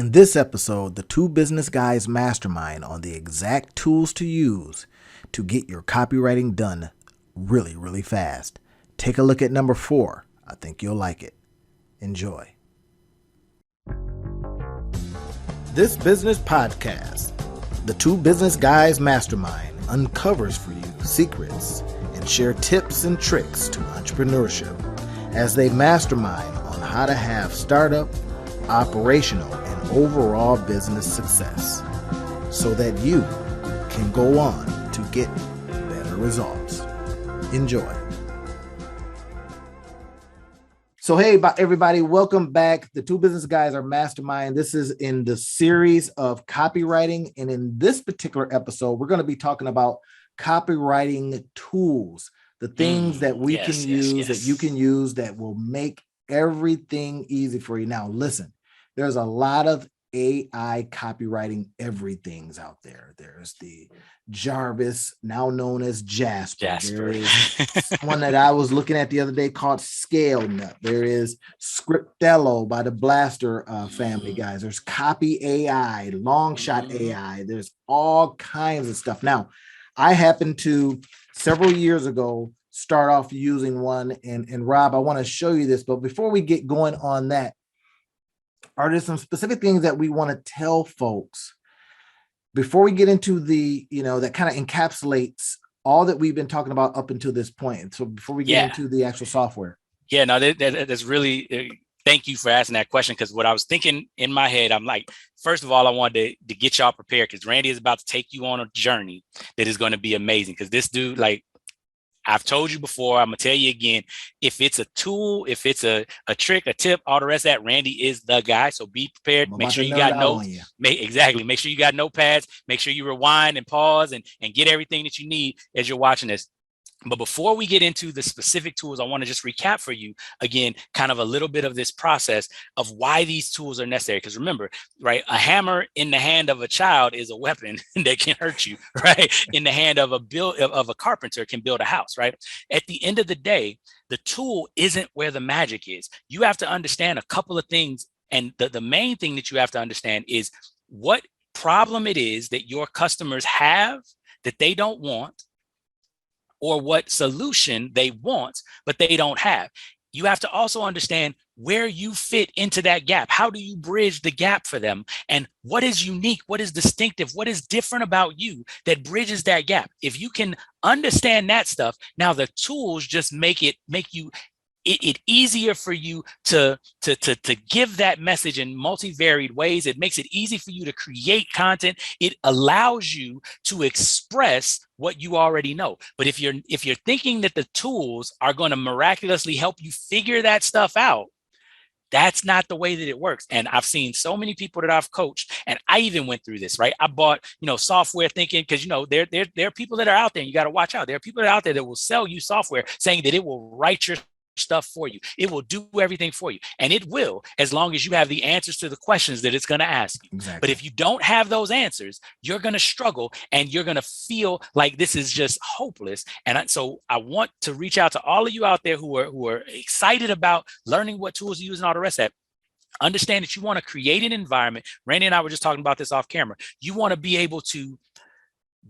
In this episode, the Two Business Guys Mastermind on the exact tools to use to get your copywriting done really, really fast. Take a look at number 4. I think you'll like it. Enjoy. This business podcast, the Two Business Guys Mastermind, uncovers for you secrets and share tips and tricks to entrepreneurship as they mastermind on how to have startup, operational, and overall business success so that you can go on to get better results. Enjoy. So, hey, everybody, welcome back. The Two Business Guys are Mastermind. This is in the series of copywriting. And in this particular episode, we're going to be talking about copywriting tools, the things that we can use, that you can use that will make everything easy for you. Now, listen, there's a lot of AI copywriting everything's out there. There's the Jarvis, now known as Jasper. There is one that I was looking at the other day called Scale Nut. There is Scriptello by the Blaster family, guys. There's Copy AI, Long Shot AI. There's all kinds of stuff. Now, I happened to, several years ago, start off using one. And Rob, I want to show you this. But before we get going on that, are there some specific things that we want to tell folks before we get into the, that kind of encapsulates all that we've been talking about up until this point? So before we get into the actual software. Yeah, no, that's really, thank you for asking that question. Because what I was thinking in my head, I'm like, first of all, I wanted to get y'all prepared because Randy is about to take you on a journey that is going to be amazing. Because this dude, like I've told you before, I'm going to tell you again, if it's a tool, if it's a trick, a tip, all the rest of that, Randy is the guy. So be prepared. Make sure you got notes. Exactly. Make sure you got notepads. Make sure you rewind and pause and get everything that you need as you're watching this. But before we get into the specific tools, I want to just recap for you again, kind of a little bit of this process of why these tools are necessary. Because remember, right, a hammer in the hand of a child is a weapon that can hurt you, right? In the hand of a carpenter can build a house, right? At the end of the day, the tool isn't where the magic is. You have to understand a couple of things. And the main thing that you have to understand is what problem it is that your customers have that they don't want, or what solution they want, but they don't have. You have to also understand where you fit into that gap. How do you bridge the gap for them? And what is unique? What is distinctive? What is different about you that bridges that gap? If you can understand that stuff, now the tools just make it easier for you to give that message in multivariate ways. It makes it easy for you to create content. It allows you to express what you already know. But if you're thinking that the tools are going to miraculously help you figure that stuff out, that's not the way that it works. And I've seen so many people that I've coached, and I even went through this, right? I bought, software thinking, because, there are people that are out there, and you got to watch out. There are people that are out there that will sell you software saying that it will write your stuff for you. It will do everything for you. And it will, as long as you have the answers to the questions that it's going to ask you. Exactly. But if you don't have those answers, you're going to struggle and you're going to feel like this is just hopeless. And so I want to reach out to all of you out there who are excited about learning what tools to use and all the rest of that. Understand that you want to create an environment. Randy and I were just talking about this off camera. You want to be able to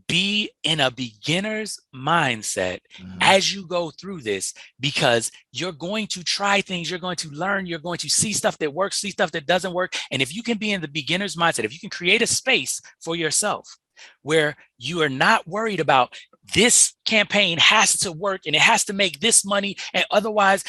be in a beginner's mindset as you go through this, because you're going to try things, you're going to learn, you're going to see stuff that works, see stuff that doesn't work. And if you can be in the beginner's mindset, if you can create a space for yourself where you are not worried about this campaign has to work and it has to make this money, and otherwise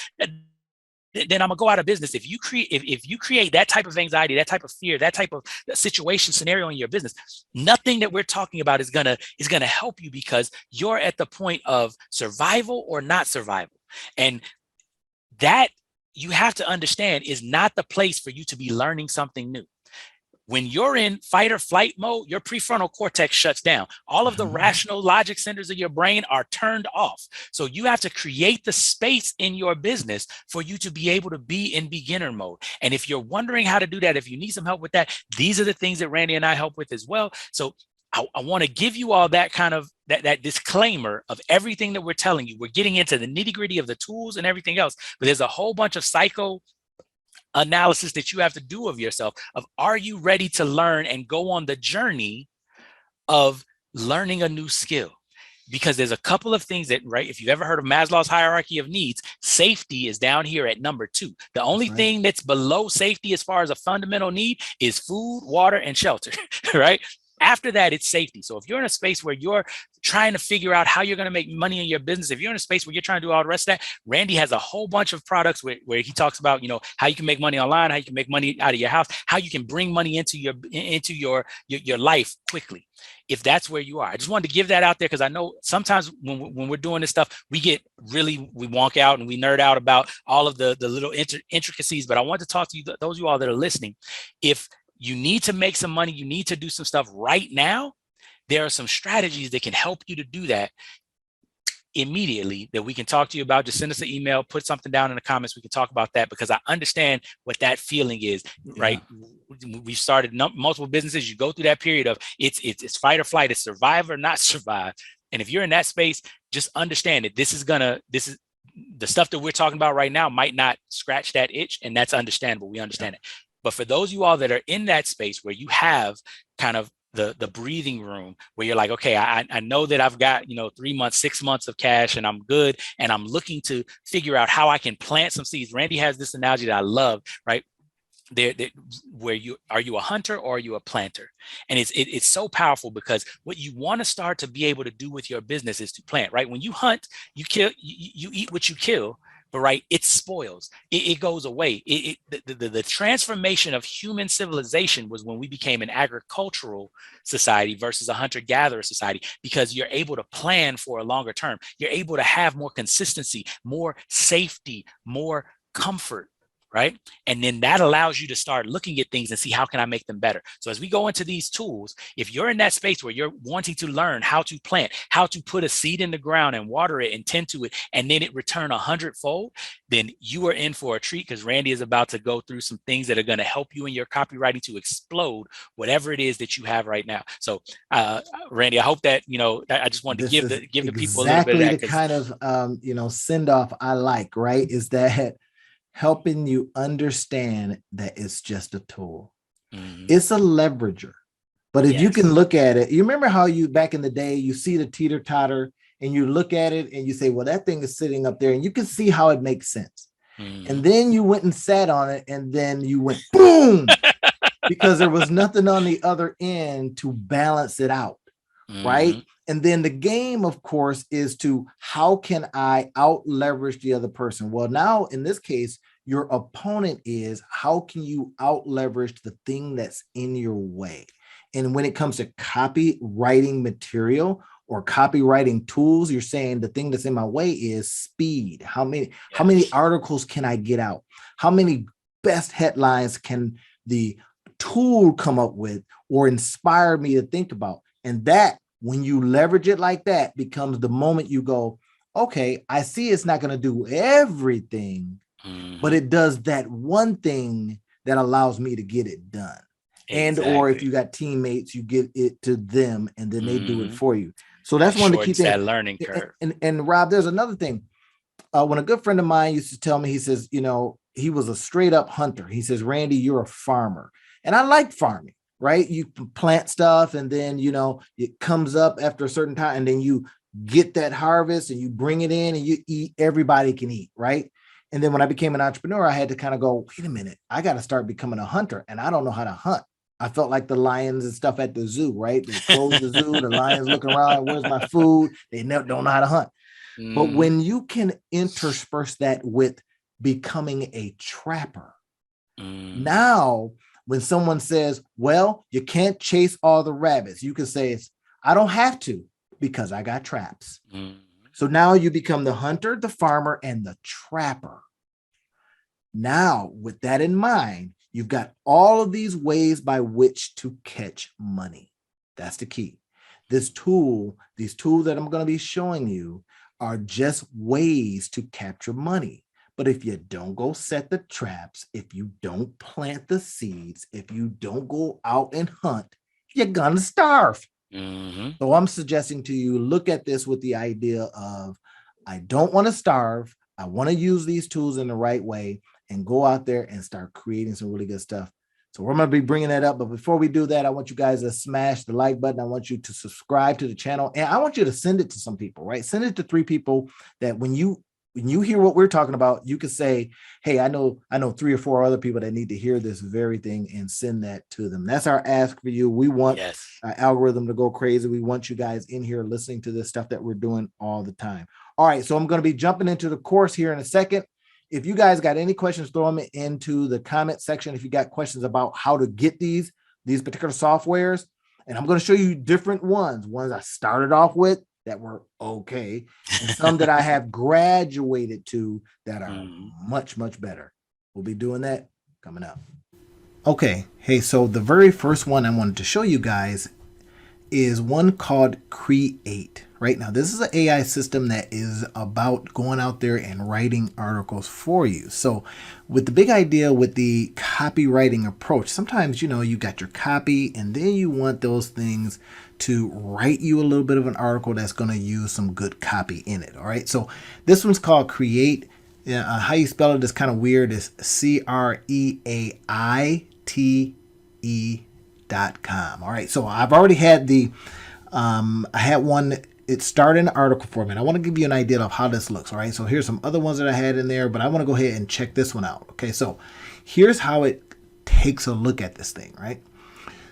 then I'm gonna go out of business. If you create that type of anxiety, that type of fear, that type of situation scenario in your business, nothing that we're talking about is gonna help you, because you're at the point of survival or not survival. And that, you have to understand, is not the place for you to be learning something new. When you're in fight or flight mode, your prefrontal cortex shuts down. All of the rational logic centers of your brain are turned off. So you have to create the space in your business for you to be able to be in beginner mode. And if you're wondering how to do that, if you need some help with that, these are the things that Randy and I help with as well. So I want to give you all that kind of that disclaimer of everything that we're telling you. We're getting into the nitty gritty of the tools and everything else, but there's a whole bunch of analysis that you have to do of yourself of, are you ready to learn and go on the journey of learning a new skill? Because there's a couple of things that, right, if you've ever heard of Maslow's hierarchy of needs, safety is down here at number 2. The only thing that's below safety as far as a fundamental need is food, water, and shelter, right? After that, it's safety. So if you're in a space where you're trying to figure out how you're going to make money in your business, if you're in a space where you're trying to do all the rest of that, Randy has a whole bunch of products where he talks about, how you can make money online, how you can make money out of your house, how you can bring money into your life quickly. If that's where you are, I just wanted to give that out there, because I know sometimes when we're doing this stuff, we wonk out and we nerd out about all of the little intricacies. But I want to talk to you, those of you all that are listening. If you need to make some money, you need to do some stuff right now, there are some strategies that can help you to do that immediately that we can talk to you about. Just send us an email, put something down in the comments. We can talk about that, because I understand what that feeling is, right? We've started multiple businesses. You go through that period of it's fight or flight, it's survive or not survive. And if you're in that space, just understand that this is the stuff that we're talking about right now might not scratch that itch, and that's understandable. We understand it. But for those of you all that are in that space where you have kind of the breathing room, where you're like, okay, I know that I've got 3 months, 6 months of cash, and I'm good, and I'm looking to figure out how I can plant some seeds. Randy has this analogy that I love, right? Where are you a hunter or are you a planter? And it's so powerful, because what you want to start to be able to do with your business is to plant, right? When you hunt, you kill, you eat what you kill. But right, it spoils. It goes away. The transformation of human civilization was when we became an agricultural society versus a hunter-gatherer society, because you're able to plan for a longer term. You're able to have more consistency, more safety, more comfort, right? And then that allows you to start looking at things and see, how can I make them better? So as we go into these tools, if you're in that space where you're wanting to learn how to plant, how to put a seed in the ground and water it and tend to it, and then it return 100-fold, then you are in for a treat, because Randy is about to go through some things that are going to help you in your copywriting to explode whatever it is that you have right now. So Randy, I hope that, I just wanted to give the people a little bit of that. Exactly the kind of, send off I like, right? Is that helping you understand that it's just a tool. Mm-hmm. It's a leverager. But if you can look at it, you remember how you back in the day, you see the teeter-totter and you look at it and you say, well, that thing is sitting up there, and you can see how it makes sense. Mm-hmm. And then you went and sat on it, and then you went boom, because there was nothing on the other end to balance it out. Mm-hmm. Right. And then the game, of course, is to, how can I out leverage the other person? Well, now in this case, your opponent is, how can you out leverage the thing that's in your way? And when it comes to copywriting material or copywriting tools, you're saying the thing that's in my way is speed. How many articles can I get out? How many best headlines can the tool come up with or inspire me to think about? And that, when you leverage it like that, becomes the moment you go, okay, I see it's not going to do everything, but it does that one thing that allows me to get it done. Exactly. And or if you got teammates, you give it to them and then they do it for you. So that's one of the key things. That learning curve. And Rob, there's another thing. When a good friend of mine used to tell me, he says, he was a straight up hunter. He says, Randy, you're a farmer. And I like farming. Right? You plant stuff, and then, it comes up after a certain time, and then you get that harvest and you bring it in and you eat, everybody can eat. Right. And then when I became an entrepreneur, I had to kind of go, wait a minute, I got to start becoming a hunter, and I don't know how to hunt. I felt like the lions and stuff at the zoo, right? They close the zoo, the lions looking around, where's my food? They don't know how to hunt. But when you can intersperse that with becoming a trapper, now when someone says, well, you can't chase all the rabbits, you can say, I don't have to, because I got traps. So now you become the hunter, the farmer, and the trapper. Now, with that in mind, you've got all of these ways by which to catch money. That's the key. These tools that I'm going to be showing you are just ways to capture money. But if you don't go set the traps, if you don't plant the seeds, if you don't go out and hunt, you're going to starve. So I'm suggesting to you, look at this with the idea of, I don't want to starve. I want to use these tools in the right way. and go out there and start creating some really good stuff. So we're going to be bringing that up. But before we do that, I want you guys to smash the like button. I want you to subscribe to the channel, and I want you to send it to some people, right? Send it to 3 people that when you hear what we're talking about, you can say, hey, I know 3 or 4 other people that need to hear this very thing, and send that to them. That's our ask for you. We want our algorithm to go crazy. We want you guys in here listening to this stuff that we're doing all the time. All right. So I'm going to be jumping into the course here in a second. If you guys got any questions, throw them into the comment section. If you got questions about how to get these particular softwares, and I'm going to show you different ones I started off with that were okay, and some that I have graduated to that are much, much better. We'll be doing that coming up. Okay. Hey, so the very first one I wanted to show you guys is one called Create. Right now, this is an AI system that is about going out there and writing articles for you. So with the big idea with the copywriting approach, sometimes, you got your copy and then you want those things to write you a little bit of an article that's going to use some good copy in it. All right. So this one's called Create. How you spell it is kind of weird. It's creaite.com. All right. So I've already had I had one. It started an article for me. And I want to give you an idea of how this looks. All right. So here's some other ones that I had in there, but I want to go ahead and check this one out. Okay. So here's how it takes a look at this thing, right?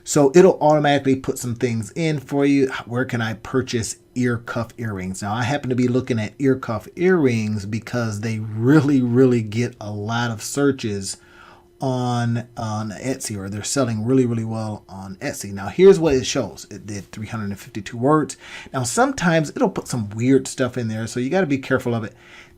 So it'll automatically put some things in for you. Where can I purchase ear cuff earrings? Now I happen to be looking at ear cuff earrings because they really, really get a lot of searches on Etsy, or they're selling really, really well on Etsy. Now here's what it shows. It did 352 words. Now sometimes it'll put some weird stuff in there, so you got to be careful of it.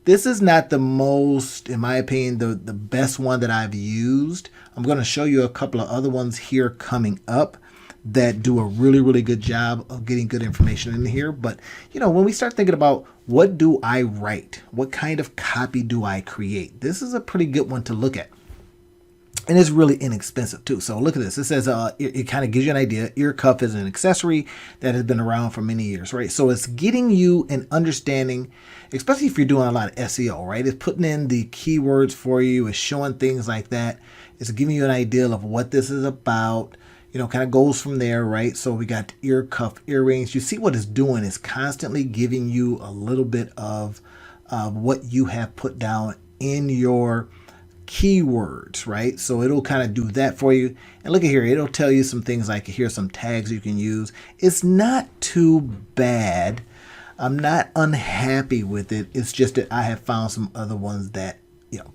This is not the most, in my opinion, the best one that I've used. I'm going to show you a couple of other ones here coming up that do a really, really good job of getting good information in here. But, when we start thinking about what do I write, what kind of copy do I create, this is a pretty good one to look at. And it's really inexpensive too. So look at this. It says it kind of gives you an idea. Ear cuff is an accessory that has been around for many years, right? So it's getting you an understanding, especially if you're doing a lot of SEO, right? It's putting in the keywords for you. It's showing things like that. It's giving you an idea of what this is about. Kind of goes from there, right? So we got ear cuff earrings. You see what it's doing is constantly giving you a little bit of what you have put down in your keywords, right? So it'll kind of do that for you. And look at here, it'll tell you some things like here's some tags you can use. It's not too bad. I'm not unhappy with it. It's just that I have found some other ones that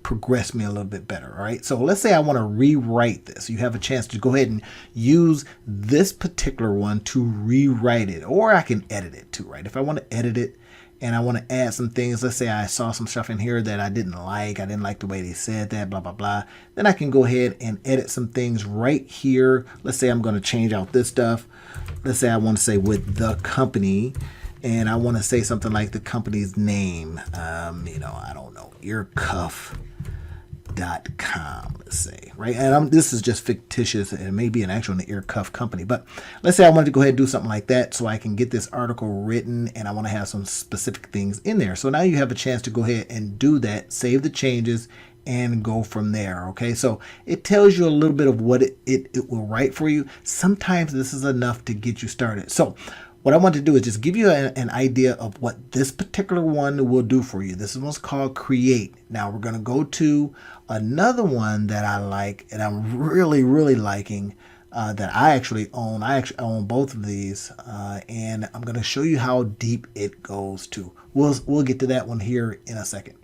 progress me a little bit better. All right. So let's say I want to rewrite this. You have a chance to go ahead and use this particular one to rewrite it, or I can edit it too, right? If I want to edit it and I want to add some things, let's say I saw some stuff in here that I didn't like the way they said that, blah, blah, blah. Then I can go ahead and edit some things right here. Let's say I'm going to change out this stuff. Let's say I want to say with the company, and I want to say something like the company's name. I don't know, earcuff.com, let's say, right? And this is just fictitious. It may be an actual ear cuff company, but let's say I wanted to go ahead and do something like that so I can get this article written, and I want to have some specific things in there. So now you have a chance to go ahead and do that, save the changes, and go from there. Okay, so it tells you a little bit of what it will write for you. Sometimes this is enough to get you started. So what I want to do is just give you an idea of what this particular one will do for you. This one's called Create. Now we're going to go to another one that I like, and I'm really, really liking, that I actually own. I actually own both of these, and I'm going to show you how deep it goes to. We'll get to that one here in a second.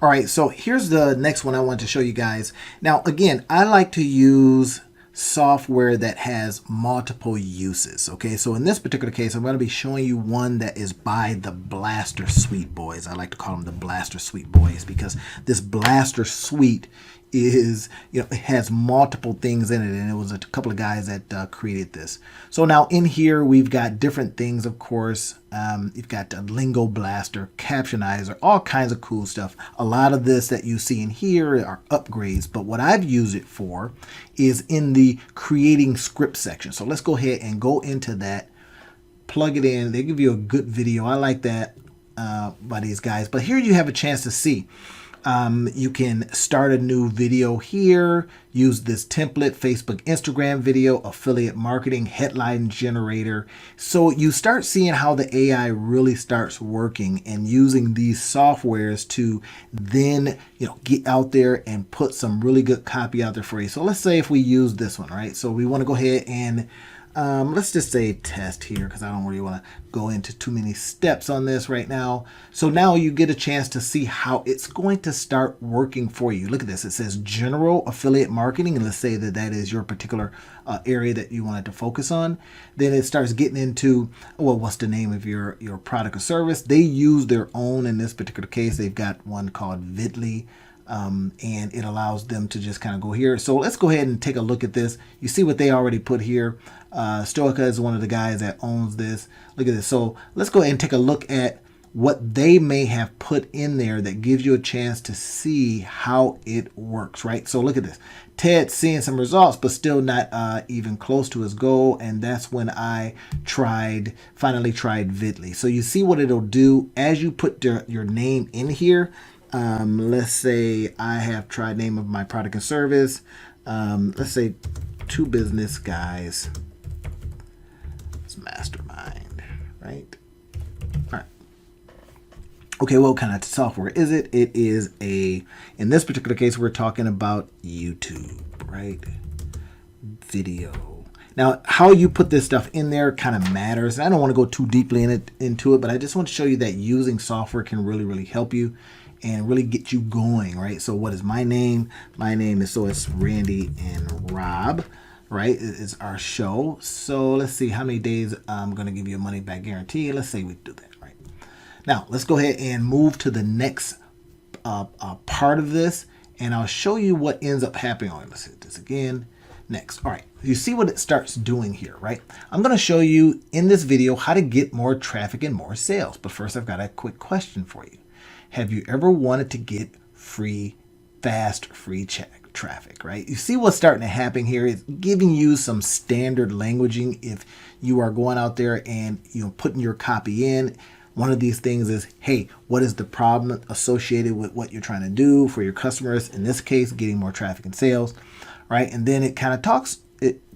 All right, so here's the next one I want to show you guys. Now, again, I like to use software that has multiple uses. Okay, so in this particular case, I'm going to be showing you one that is by the Blaster Suite boys. I like to call them the Blaster Suite boys because this Blaster Suite is, it has multiple things in it, and it was a couple of guys that created this. So now in here we've got different things, of course. You've got a Lingo Blaster, Captionizer, all kinds of cool stuff. A lot of this that you see in here are upgrades, but what I've used it for is in the creating script section. So let's go ahead and go into that, plug it in. They give you a good video. I like that by these guys. But here you have a chance to see You can start a new video here, use this template, Facebook, Instagram video, affiliate marketing, headline generator. So you start seeing how the AI really starts working and using these softwares to then, get out there and put some really good copy out there for you. So let's say if we use this one, right? So we want to go ahead and let's just say test here because I don't really want to go into too many steps on this right now. So now you get a chance to see how it's going to start working for you. Look at this. It says general affiliate marketing. And let's say that that is your particular area that you wanted to focus on. Then it starts getting into, well, what's the name of your product or service? They use their own. In this particular case, they've got one called Vidly. And it allows them to just kind of go here. So let's go ahead and take a look at this. You see what they already put here. Stoica is one of the guys that owns this. Look at this. So let's go ahead and take a look at what they may have put in there that gives you a chance to see how it works, right? So look at this. Ted's seeing some results, but still not even close to his goal. And that's when I finally tried Vidly. So you see what it'll do as you put your name in here. Let's say I have tried name of my product and service. Let's say Two Business Guys Mastermind, right? All right. Okay, what kind of software is it? It is in this particular case, we're talking about YouTube, right? Video. Now, how you put this stuff in there kind of matters. And I don't want to go too deeply into it, but I just want to show you that using software can really, really help you and really get you going, right? So what is my name? My name is, so it's Randy and Rob, right? It's our show. So let's see how many days I'm going to give you a money back guarantee. Let's say we do that, right? Now, let's go ahead and move to the next part of this, and I'll show you what ends up happening. Oh, let's hit this again. Next. All right. You see what it starts doing here, right? I'm going to show you in this video how to get more traffic and more sales. But first, I've got a quick question for you. Have you ever wanted to get fast free traffic, right? You see what's starting to happen here is giving you some standard languaging. If you are going out there and putting your copy in, one of these things is, hey, what is the problem associated with what you're trying to do for your customers? In this case, getting more traffic and sales, right? And then it kind of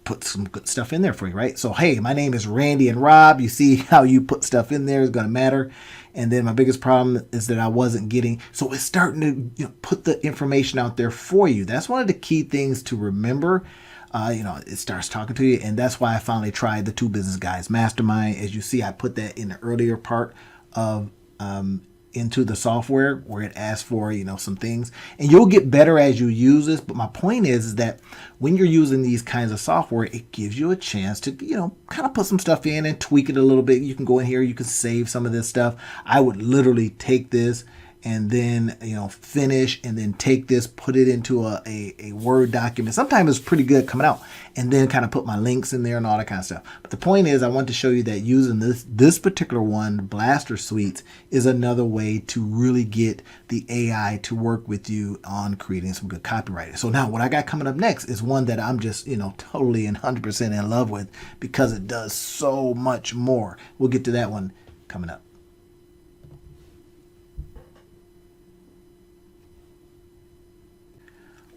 puts some good stuff in there for you, right? So, hey, my name is Randy and Rob. You see how you put stuff in there is going to matter. And then my biggest problem is that I wasn't getting, so it's starting to put the information out there for you. That's one of the key things to remember. It starts talking to you. And that's why I finally tried the Two Business Guys Mastermind. As you see, I put that in the earlier part of into the software where it asks for, some things, and you'll get better as you use this. But my point is that when you're using these kinds of software, it gives you a chance to, kind of put some stuff in and tweak it a little bit. You can go in here, you can save some of this stuff. I would literally take this and then, finish and then take this, put it into a Word document. Sometimes it's pretty good coming out, and then kind of put my links in there and all that kind of stuff. But the point is, I want to show you that using this particular one, Blaster Suites, is another way to really get the AI to work with you on creating some good copywriting. So now what I got coming up next is one that I'm just, totally and 100% in love with because it does so much more. We'll get to that one coming up.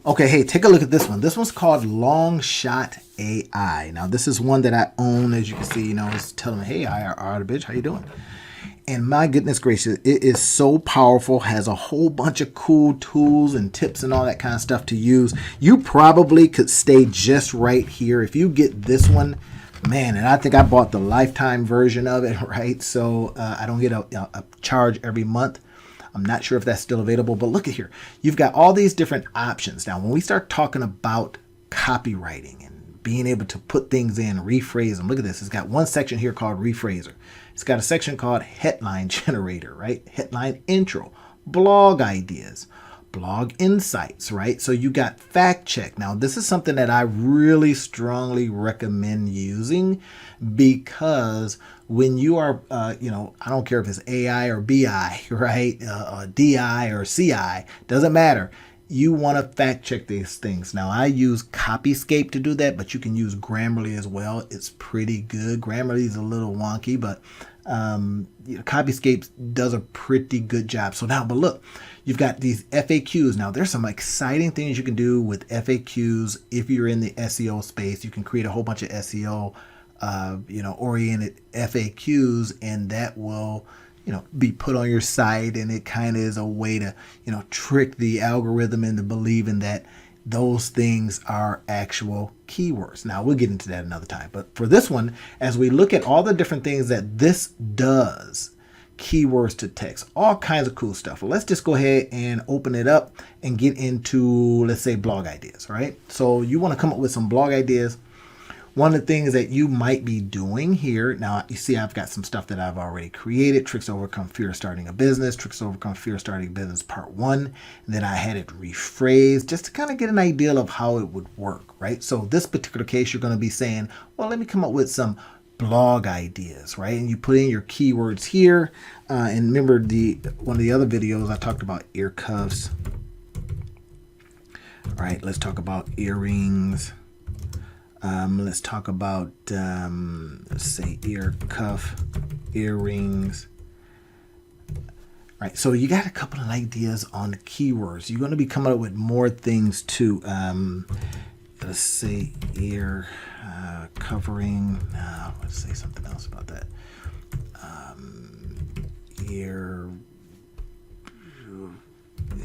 Okay, hey, take a look at this one. This one's called Long Shot AI. Now, this is one that I own. As you can see, it's telling me, hey, IRR, bitch, how you doing? And my goodness gracious, it is so powerful, has a whole bunch of cool tools and tips and all that kind of stuff to use. You probably could stay just right here. If you get this one, man, and I think I bought the lifetime version of it, right? So I don't get a charge every month. I'm not sure if that's still available, but look at here. You've got all these different options. Now, when we start talking about copywriting and being able to put things in, rephrase them, look at this. It's got one section here called Rephraser. It's got a section called Headline Generator, right? Headline Intro, Blog Ideas, Blog Insights, right? So you got Fact Check. Now, this is something that I really strongly recommend using because when you are, I don't care if it's AI or BI, right? DI or CI, doesn't matter. you want to fact check these things. Now, I use Copyscape to do that, but you can use Grammarly as well. It's pretty good. Grammarly is a little wonky, but Copyscape does a pretty good job. So now, but look, you've got these FAQs. Now, there's some exciting things you can do with FAQs. If you're in the SEO space, you can create a whole bunch of SEO, oriented FAQs, and that will be put on your site, and it kind of is a way to, trick the algorithm into believing that those things are actual keywords. Now, we'll get into that another time. But for this one, as we look at all the different things that this does, keywords to text, all kinds of cool stuff. Well, let's just go ahead and open it up and get into, let's say, blog ideas, right? So you want to come up with some blog ideas. One of the things that you might be doing here, now you see I've got some stuff that I've already created, Tricks to Overcome Fear of Starting a Business, Tricks to Overcome Fear of Starting a Business Part 1. And then I had it rephrased just to kind of get an idea of how it would work, right? So this particular case, you're going to be saying, well, let me come up with some blog ideas, right? And you put in your keywords here. And remember one of the other videos I talked about ear cuffs. All right, let's talk about earrings. Let's talk about, let's say ear cuff, earrings. Right, so you got a couple of ideas on the keywords. You're going to be coming up with more things too. Let's say ear covering. Let's say something else about that. Ear.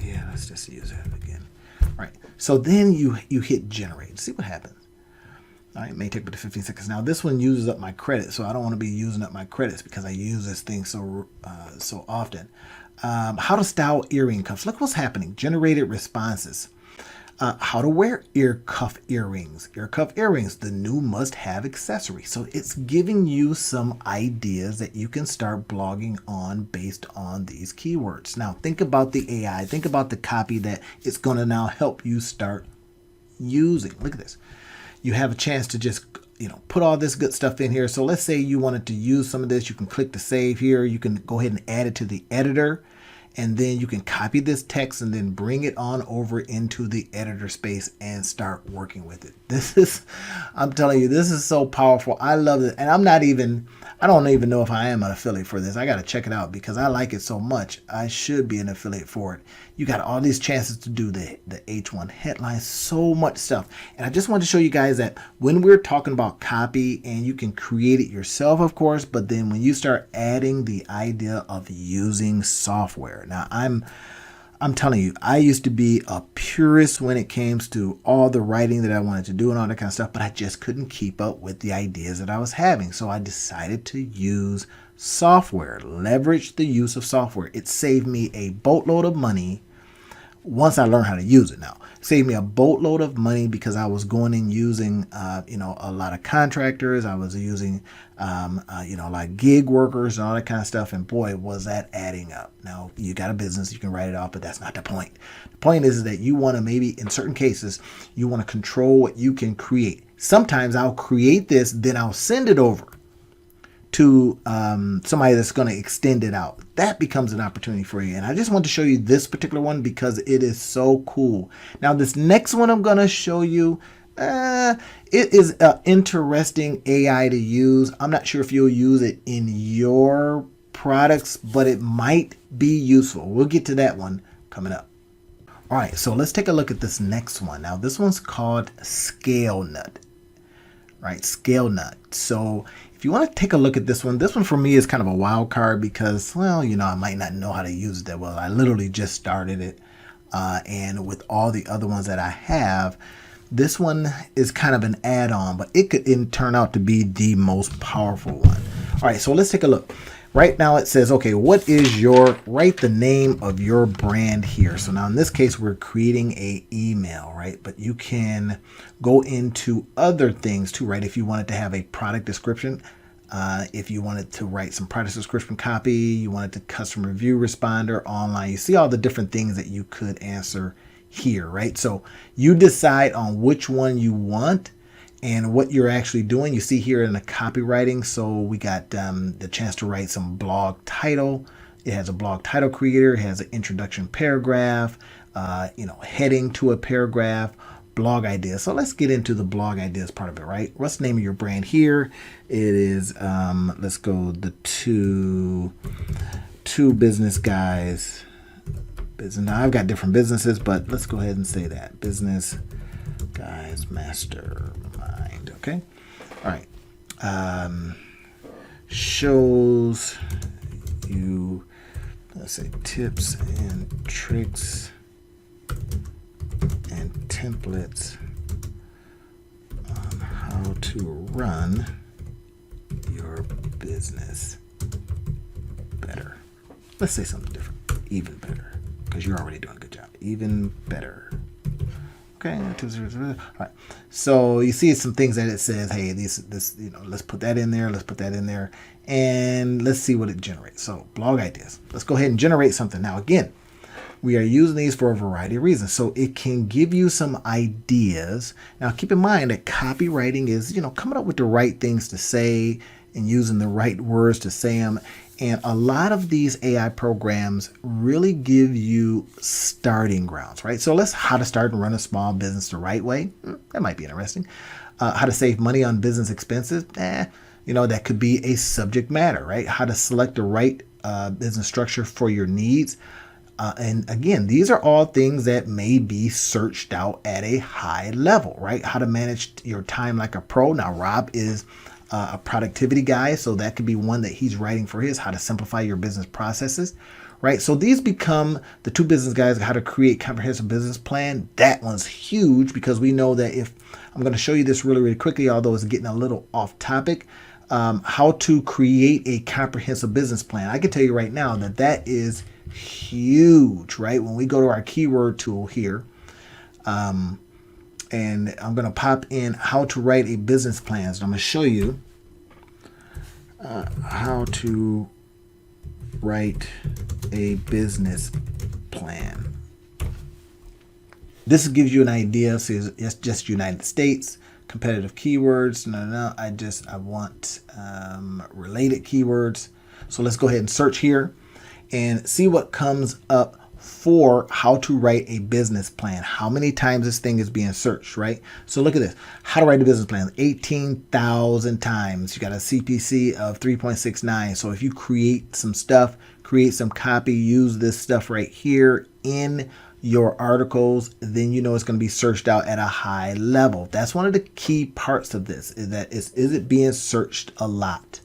Yeah, let's just use that again. All right, so then you hit generate. See what happens. All right, it may take up to 15 seconds. Now, this one uses up my credits, so I don't want to be using up my credits because I use this thing so often. How to style earring cuffs. Look what's happening. Generated responses. How to wear ear cuff earrings. Ear cuff earrings, the new must-have accessory. So it's giving you some ideas that you can start blogging on based on these keywords. Now, think about the AI. Think about the copy that it's going to now help you start using. Look at this. You have a chance to just, put all this good stuff in here. So let's say you wanted to use some of this. You can click to save here. You can go ahead and add it to the editor. And then you can copy this text and then bring it on over into the editor space and start working with it. I'm telling you, this is so powerful. I love it. And I don't even know if I am an affiliate for this. I got to check it out because I like it so much. I should be an affiliate for it. You got all these chances to do the H1 headlines, so much stuff. And I just want to show you guys that when we're talking about copy, and you can create it yourself, of course, but then when you start adding the idea of using software. Now, I'm telling you, I used to be a purist when it came to all the writing that I wanted to do and all that kind of stuff, but I just couldn't keep up with the ideas that I was having. So I decided to use software, leverage the use of software. It saved me a boatload of money once I learned how to use it. Now, it saved me a boatload of money because I was going and using, a lot of contractors. I was using, like gig workers and all that kind of stuff. And boy, was that adding up. Now, you got a business, you can write it off, but that's not the point. The point is that you want to maybe, in certain cases, you want to control what you can create. Sometimes I'll create this, then I'll send it over to somebody that's going to extend it out. That becomes an opportunity for you. And I just want to show you this particular one because it is so cool. Now, this next one I'm going to show you, it is an interesting AI to use. I'm not sure if you'll use it in your products, but it might be useful. We'll get to that one coming up. All right, so let's take a look at this next one. Now, this one's called Scale Nut. Right, Scale Nut. So if you want to take a look at this one for me is kind of a wild card because, well, I might not know how to use it that well. I literally just started it. And with all the other ones that I have, this one is kind of an add-on, but it could turn out to be the most powerful one. All right, so let's take a look. Right now it says, okay, write the name of your brand here. So now in this case, we're creating a email, right? But you can go into other things too, right? If you wanted to have a product description, if you wanted to write some product description copy, you wanted to customer review responder online, you see all the different things that you could answer here, right? So you decide on which one you want and what you're actually doing. You see here in the copywriting, so we got the chance to write some blog title. It has a blog title creator, it has an introduction paragraph, heading to a paragraph, blog ideas. So let's get into the blog ideas part of it, right? What's the name of your brand here? It is, let's go the two business guys. Now I've got different businesses, but let's go ahead and say that. Business Guys Mastermind, okay? All right. Shows you, let's say, tips and tricks and templates on how to run your business better. Let's say something different. Even better, because you're already doing a good job. Even better. Okay. All right. So you see some things that it says, hey, let's put that in there. Let's put that in there, and let's see what it generates. So blog ideas. Let's go ahead and generate something. Now, again, we are using these for a variety of reasons. So it can give you some ideas. Now, keep in mind that copywriting is, coming up with the right things to say and using the right words to say them. And a lot of these AI programs really give you starting grounds, right? So how to start and run a small business the right way. That might be interesting. How to save money on business expenses. That could be a subject matter, right? How to select the right business structure for your needs. And again, these are all things that may be searched out at a high level, right? How to manage your time like a pro. Now, Rob is a productivity guy, so that could be one that he's writing for his, how to simplify your business processes, right? So these become the two business guys, how to create comprehensive business plan. That one's huge because we know that if I'm going to show you this really, really quickly, although it's getting a little off topic, how to create a comprehensive business plan. I can tell you right now that is huge, right? When we go to our keyword tool here, and I'm going to pop in how to write a business plan. So I'm going to show you how to write a business plan. This gives you an idea. So it's just United States, competitive keywords. No. I want related keywords. So let's go ahead and search here and see what comes up for how to write a business plan. How many times this thing is being searched, right? So look at this. How to write a business plan. 18,000 times. You got a CPC of 3.69. So if you create some stuff, create some copy, use this stuff right here in your articles, then it's going to be searched out at a high level. That's one of the key parts of this, is it being searched a lot?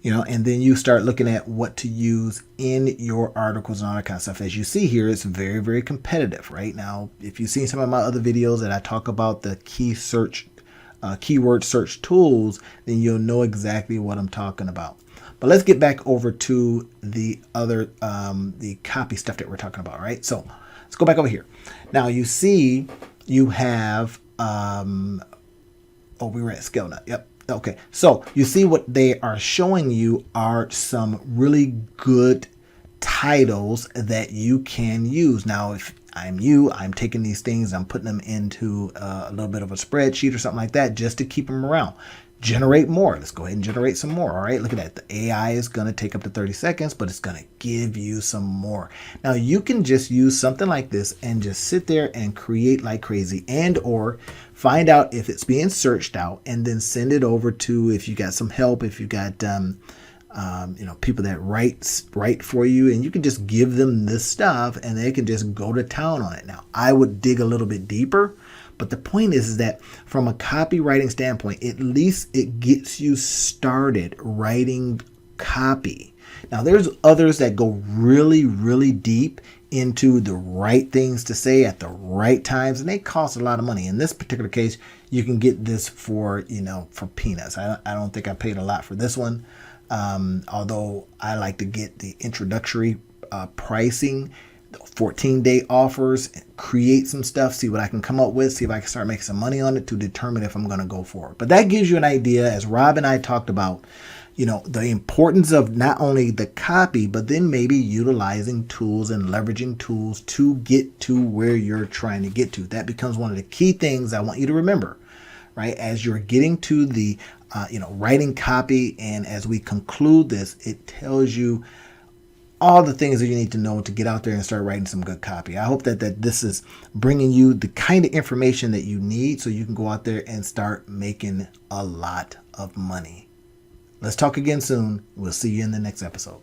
And then you start looking at what to use in your articles and all that kind of stuff. As you see here, it's very, very competitive right now. If you've seen some of my other videos that I talk about the keyword search tools, then you'll know exactly what I'm talking about. But let's get back over to the other, the copy stuff that we're talking about, right? So let's go back over here. Now you see you have, we were at scale now. Yep. Okay, so you see what they are showing you are some really good titles that you can use. Now, if I'm I'm taking these things, I'm putting them into a little bit of a spreadsheet or something like that just to keep them around. Generate more. Let's go ahead and generate some more. All right, look at that. The AI is going to take up to 30 seconds, but it's going to give you some more. Now, you can just use something like this and just sit there and create like crazy, and or find out if it's being searched out and then send it over to, if you got some help, if you got people that write for you, and you can just give them this stuff and they can just go to town on it. Now, I would dig a little bit deeper. But the point is that from a copywriting standpoint, at least it gets you started writing copy. Now, there's others that go really, really deep into the right things to say at the right times, and they cost a lot of money. In this particular case, you can get this for peanuts. I don't think I paid a lot for this one, although I like to get the introductory pricing, 14-day offers, create some stuff, see what I can come up with, see if I can start making some money on it to determine if I'm going to go forward. But that gives you an idea, as Rob and I talked about, the importance of not only the copy, but then maybe utilizing tools and leveraging tools to get to where you're trying to get to. That becomes one of the key things I want you to remember, right? As you're getting to the, writing copy, and as we conclude this, it tells you all the things that you need to know to get out there and start writing some good copy. I hope that this is bringing you the kind of information that you need so you can go out there and start making a lot of money. Let's talk again soon. We'll see you in the next episode.